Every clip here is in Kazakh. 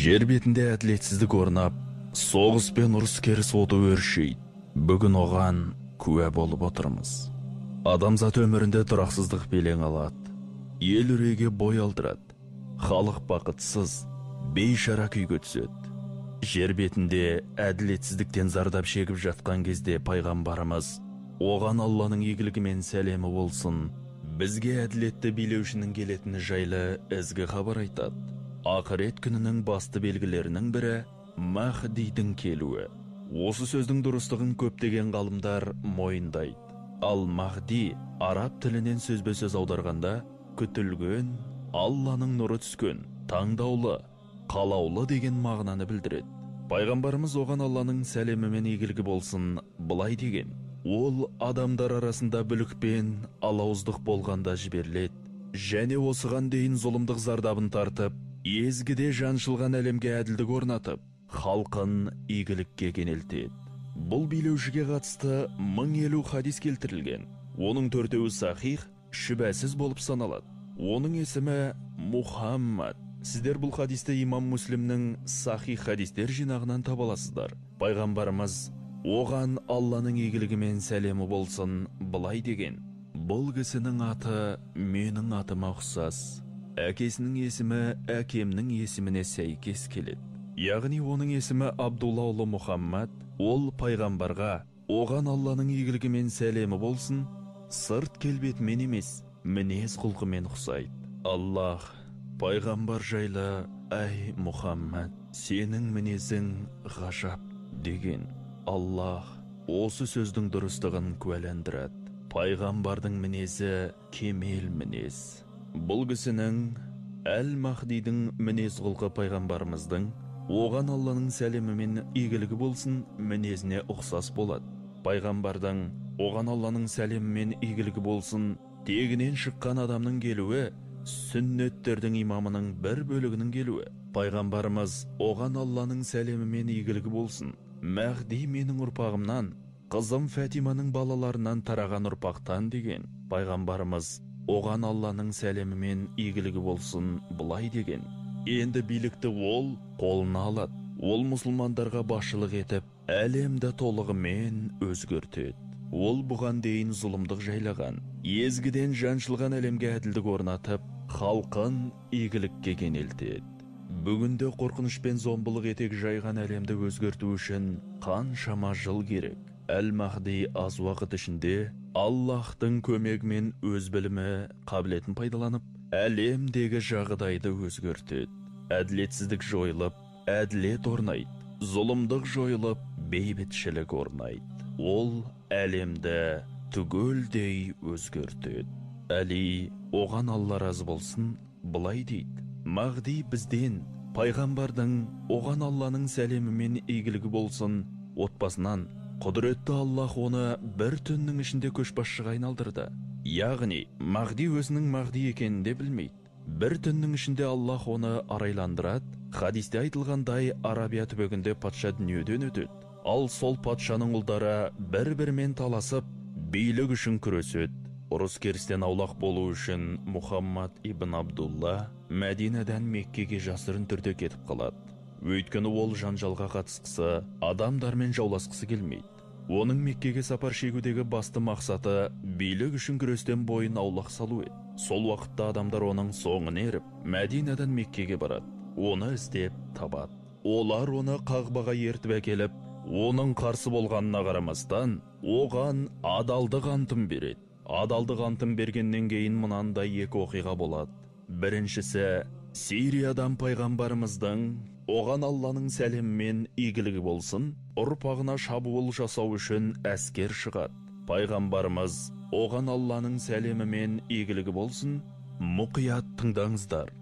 Жер бетінде әділетсіздік орнап, соғыс пен ұрыс керіс оты өршейді. Бүгін оған куә болып отырмыз. Адамзат өмірінде тұрақсыздық белең алады. Ел үрейге бой алдырады. Халық бақытсыз, бейшара күйге түседі. Жер бетінде әділетсіздіктен зардап шегіп жатқан кезде пайғамбарымыз, оған Алланың игілігімен сәлемі болсын, бізге әділетті билеушінің келетіні жайлы ізгі хабар айтады. Ақырет күнінің басты белгілерінің бірі Махдидің келуі. Осы сөздің дұрыстығын көптеген ғалымдар мойындайды. Ал Махди араб тілінен сөзбе-сөз аударғанда күтілген, Алланың нұры түскен, таңдаулы, қалаулы деген мағынаны білдіреді. Пайғамбарымыз оған Алланың сәлемімен игілігі болсын былай деген: ол адамдар арасында бүлікпен алауыздық болғанда жіберіледі, және осыған дейін зұлымдық зардабын тартып, езгіде жаншылған әлемге әділдік орнатып, халқын игілікке кенелтеді. Бұл билеушіге қатысты 1050 хадис келтірілген. Оның 4-еуі сахих, шүбәсіз болып саналады. Оның есімі Мухаммад. Сіздер бұл хадисті имам Муслимнің сахих хадистер жинағынан таба аласыздар. Пайғамбарымыз оған Алланың игілігімен сәлемі болсын былай деген: бұл кісінің аты менің атыма ұқсас. Әкесінің есімі әкемнің есіміне сәйкес келеді. Яғни оның есімі Абдулла ұлы Мұхаммад. Ол пайғамбарға оған Алланың игілігімен сәлемі болсын, сырт келбетімен емес, мінез құлқымен ұқсайды. Аллах пайғамбар жайлы: әй Мұхаммад, сенің мінезің ғажап деген. Аллах осы сөздің дұрыстығын куәландырады. Пайғамбардың мінезі кемел мінез. Бұл кісінің Әл-Махдидің мінез құлқы пайғамбарымыздың оған Алланың сәлемімен игілігі болсын мінезіне ұқсас болады. Пайғамбардың оған Алланың сәлемімен игілігі болсын тегінен шыққан адамның келуі, сүннеттердің имамының бір бөлігінің келуі. Пайғамбарымыз оған Алланың сәлемімен игілігі болсын, Махди менің ұрпағымнан, қызым Фәтиманың балаларынан тараған ұрпақтан деген. Пайғамбарымыз оған Алланың сәлемімен игілігі болсын былай деген: енді билікті ол қолына алады. Ол мұсылмандарға басшылық етіп, әлемді толығымен өзгертеді. Ол бұған дейін зұлымдық жайлаған, езгіден жаншылған әлемге әділдік орнатып, халқын игілікке кенелтеді. Бүгінде қорқыныш пен зомбылық етек жайған әлемді өзгерту үшін қаншама жыл керек. Әл-Махди аз уақыт ішінде Аллахтың көмегімен өз білімі, қабілетін пайдаланып, әлемдегі жағдайды өзгертеді. Әділетсіздік жойылып, әділет орнайды. Зұлымдық жойылып, бейбітшілік орнайды. Ол әлемді түгелдей өзгертеді. Әли, оған Алла разы болсын, былай дейді: Махди бізден, пайғамбардың оған Алланың сәлемімен игілігі болсын отбасынан, құдіретті Аллах оны бір түннің ішінде көшбасшыға айналдырды. Яғни Махди өзінің Махди екенін де білмейді. Бір түннің ішінде Аллах оны арайландырады. Хадисте айтылғандай, Арабия түбегінде патша дүниеден өтеді. Ал сол патшаның ұлдары бір-бірімен таласып, билік үшін күреседі. Ұрыс керістен аулақ болу үшін Мұхаммад ибн Абдулла Мәдинадан Меккеге жасырын түрде кетіп қалады. Өйткені ол жанжалға қатысқысы, адамдармен жауласқысы келмейді. Оның Меккеге сапар шегудегі басты мақсаты билік үшін күрестен бойын аулақ салу еді. Сол уақытта адамдар оның соңын еріп, Мәдинадан Меккеге барады. Оны іздеп табады. Олар оны Қағбаға ертіп әкеліп, оның қарсы болғанына қарамастан, оған адалдық антын береді. Адалдық антын бергеннен кейін мынандай екі оқиға болады. Біріншісі, Сириядан пайғамбарымыздың оған Алланың сәлемімен игілігі болсын ұрпағына шабуыл жасау үшін әскер шығады. Пайғамбарымыз оған Алланың сәлемімен игілігі болсын мұқият тыңдаңыздар.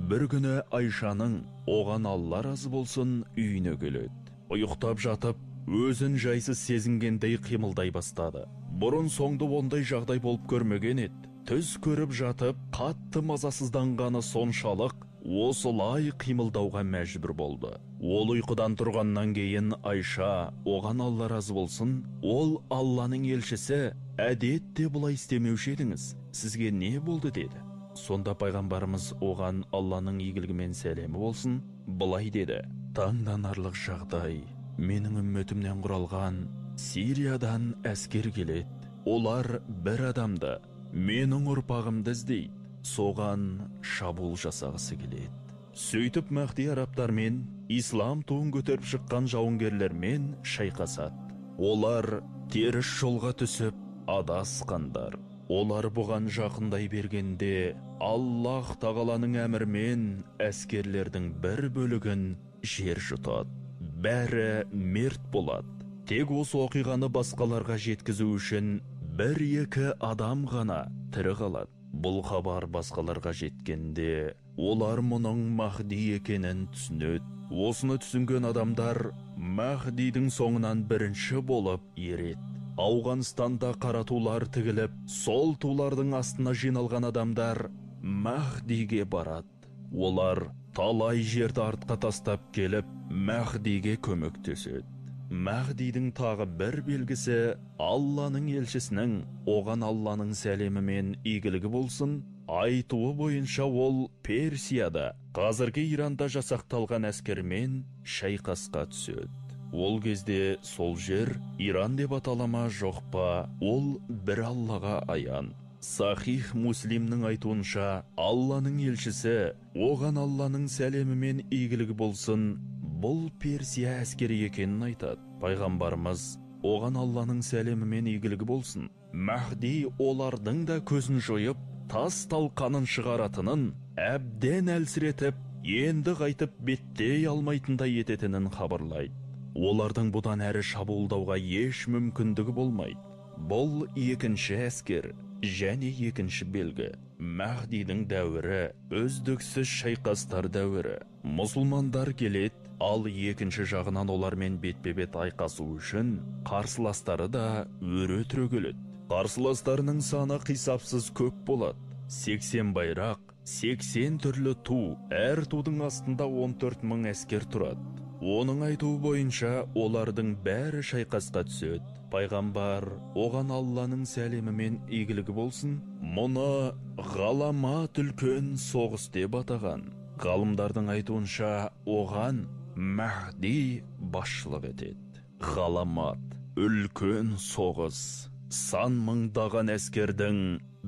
Бір күні Айшаның оған Алла разы болсын үйіне келеді. Ұйықтап жатып, өзін жайсыз сезінгендей қимылдай бастады. Бұрын соңды ондай жағдай болып көрмеген еді. Түс көріп жатып, қатты мазасызданғаны соншалық, осылай қимылдауға мәжбүр болды. Ол ұйқыдан тұрғаннан кейін Айша оған Алла разы болсын, ол Алланың елшісі, әдетте бұлай істемеуші едіңіз, сізге не болды деді. Сонда пайғамбарымыз оған Алланың игілігімен сәлемі болсын, былай деді: таңданарлық жағдай, менің үмметімнен құралған Сириядан әскер келеді. Олар бір адамды, менің ұрпағымды іздейді, соған шабуыл жасағысы келеді. Сөйтіп Махди арабтармен, ислам туын көтеріп шыққан жауынгерлермен шайқасады. Олар теріс жолға түсіп адасқандар. Олар бұған жақындай бергенде Аллах тағаланың әмірімен әскерлердің бір бөлігін жер жұтады. Бәрі мерт болады. Тек осы оқиғаны басқаларға жеткізу үшін бір-екі адам ғана тірі қалады. Бұл хабар басқаларға жеткенде олар мұның Махди екенін түсінеді. Осыны түсінген адамдар Махдидің соңынан бірінші болып ереді. Ауғанстанда қара тулар тігіліп, сол тулардың астына жиналған адамдар Махдиге барады. Олар талай жерді артқа тастап келіп, Махдиге көмектеседі. Махдидің тағы бір белгісі Алланың елшісінің оған Алланың сәлемі мен игілігі болсын айтуы бойынша ол Персияда, қазіргі Иранда жасақталған әскермен шайқасқа түседі. Ол кезде сол жер Иран деп аталама жоқ па, ол бір Аллаға аян. Сахих Муслимнің айтуынша, Алланың елшісі оған Алланың сәлемі мен игілігі болсын бұл Персия әскері екенін айтады. Пайғамбарымыз оған Алланың сәлемі мен игілігі болсын Махди олардың да көзін жойып, тас талқанын шығаратынын, әбден әлсіретіп, енді қайтып беттей алмайтындай ететінін хабарлайды. Олардың бұдан әрі шабуылдауға еш мүмкіндігі болмайды. Бұл екінші әскер және екінші белгі. Махдидің дәуірі үздіксіз шайқастар дәуірі. Мұсылмандар келеді, ал екінші жағынан олармен бетпе-бет айқасу үшін қарсыластары да өре түрегеледі. Қарсыластарының саны қисапсыз көп болады. 80 байрақ, 80 түрлі ту, әр тудың астында 14 мың әскер тұрады. Оның айтуы бойынша олардың бәрі шайқасқа түседі. Пайғамбар оған Алланың сәлемі мен игілігі болсын мұны ғаламат үлкен соғыс деп атаған. Ғалымдардың айтуынша оған Махди басшылық етеді. Ғаламат үлкен соғыс, сан мыңдаған әскердің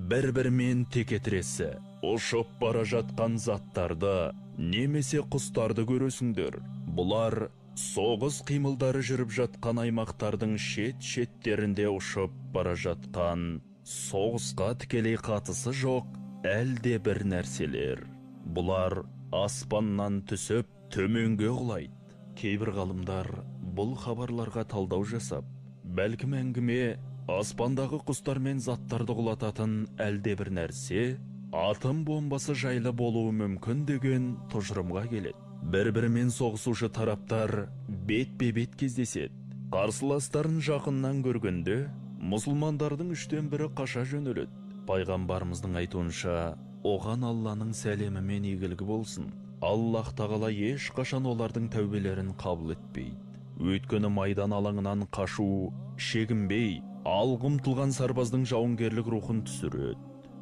бір-бірімен текетіресі, ұшып бара жатқан заттарды немесе құстарды көресіңдер. Бұлар соғыс қимылдары жүріп жатқан аймақтардың шет-шеттерінде ұшып бара жатқан, соғысқа тікелей қатысы жоқ әлде бір нәрселер. Бұлар аспаннан түсіп төменге құлайды. Кейбір ғалымдар бұл хабарларға талдау жасап, бәлкім әңгіме аспандағы құстар мен заттарды құлататын әлде бір нәрсе атом бомбасы жайлы болуы мүмкін деген тұжырымға келеді. Бір-бірімен соғысушы тараптар бет-бе-бет кездеседі. Қарсыластарын жақыннан көргенде мұсылмандардың 3/1 қаша жөнеледі. Пайғамбарымыздың айтуынша оған Алланың сәлемі мен игілігі болсын Аллах тағала ешқашан олардың тәубелерін қабыл етпейді. Өйткені майдан алаңынан қашу, шегінбей, алға ұмтылған сарбаздың жауынгерлік рухын түсіреді.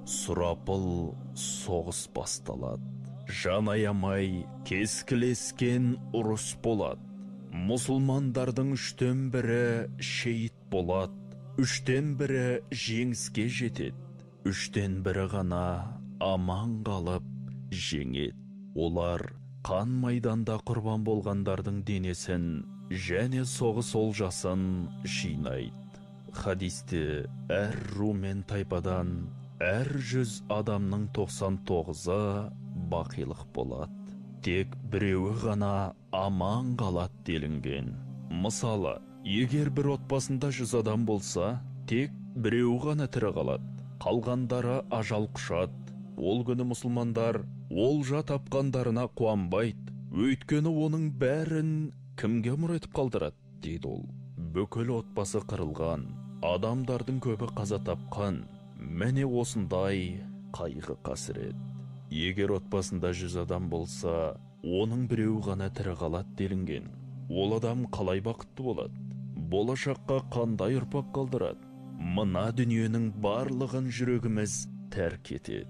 Сұрапыл соғыс басталады. Жан аямай кескілескен ұрыс болады. Мұсылмандардың 3/1 шейіт болады. 3/1 жеңіске жетеді. 3/1 ғана аман қалып жеңеді. Олар қан майданда құрбан болғандардың денесін және соғыс олжасын жинайды. Хадисте әр ру мен тайпадан әр 100 адамның 99-ы бақилық болады. Тек біреуі ғана аман қалады делінген. Мысалы, егер бір отбасында 100 адам болса, тек біреуі ғана тірі қалады. Қалғандары ажал құшады. Ол күні мұсылмандар олжа тапқандарына қуанбайды. Өйткені оның бәрін кімге мұра етіп қалдырады, дейді ол. Бүкіл отбасы қырылған, адамдардың көбі қаза тапқан. Міне осындай қайғы қасірет. Егер отбасында 100 адам болса, оның біреуі ғана тірі қалады делінген. Ол адам қалай бақытты болады? Болашаққа қандай ұрпақ қалдырады? Мына дүниенің барлығын жүрегіміз тәрк етеді.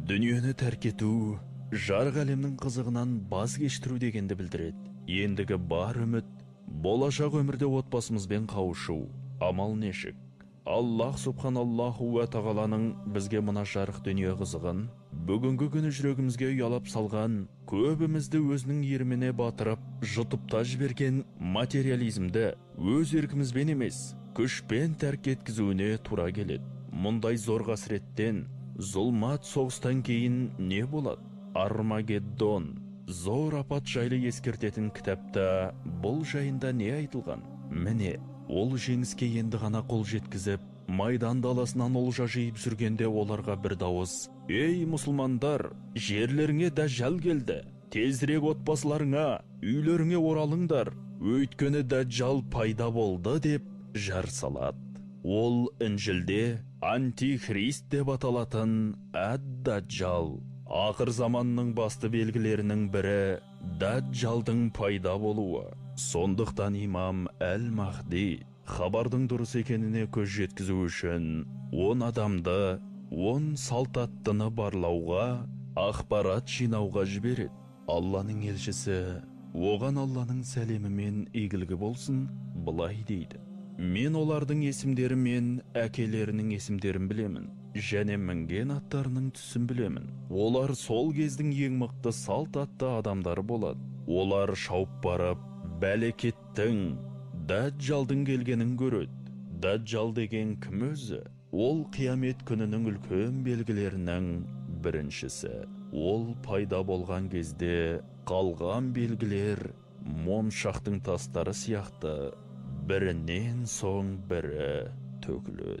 Дүниені тәрк ету, жарық әлемнің қызығынан баз кештіру дегенді білдіреді. Ендігі бар үміт, болашақ өмірде отбасымызбен қауышу. Амал нешік? Аллах субханаллаху ва тағаланың бізге мына жарық дүние қызығын, бүгінгі күні жүрегімізге ұялап салған, көбімізді өзінің ерміне батырып, жұтыпта жіберген материализмді өз еркімізбен емес, күшпен тәрк еткізуіне тура келеді. Мұндай зор қасіреттен, зұлмат соғыстан кейін не болады? Армагеддон, зор апат жайлы ескертетін кітапта бұл жайында не айтылған? Міне, ол жеңіске енді ғана қол жеткізіп, майдан даласынан олжа жиып жүргенде оларға бір дауыс: «Ей мұсылмандар, жерлеріңе дәжжал келді. Тезірек отбасыларыңа, үйлеріңе оралыңдар. Өйткені дәжжал пайда болды» деп жар салады. Ол Інжілде антихрист деп аталатын әд-дәжжал. Ақыр заманның басты белгілерінің бірі дәжжалдың пайда болуы. Сондықтан имам Әл-Махди хабардың дұрыс екеніне көз жеткізу үшін 10 адамды, 10 салтаттыны барлауға, ақпарат жинауға жібереді. Алланың елшісі, оған Алланың сәлемі мен игілігі болсын, былай дейді: «Мен олардың есімдері мен әкелерінің есімдерін білемін, және мінген аттарының түсін білемін. Олар сол кездің ең мықты салт атты адамдары болады. Олар шауып барып, бәлекеттің, дәжжалдың келгенін көреді». Дәжжал деген кім өзі? Ол қиямет күнінің үлкен белгілерінің біріншісі. Ол пайда болған кезде қалған белгілер моншақтың тастары сияқты бірінен соң бірі төгіледі.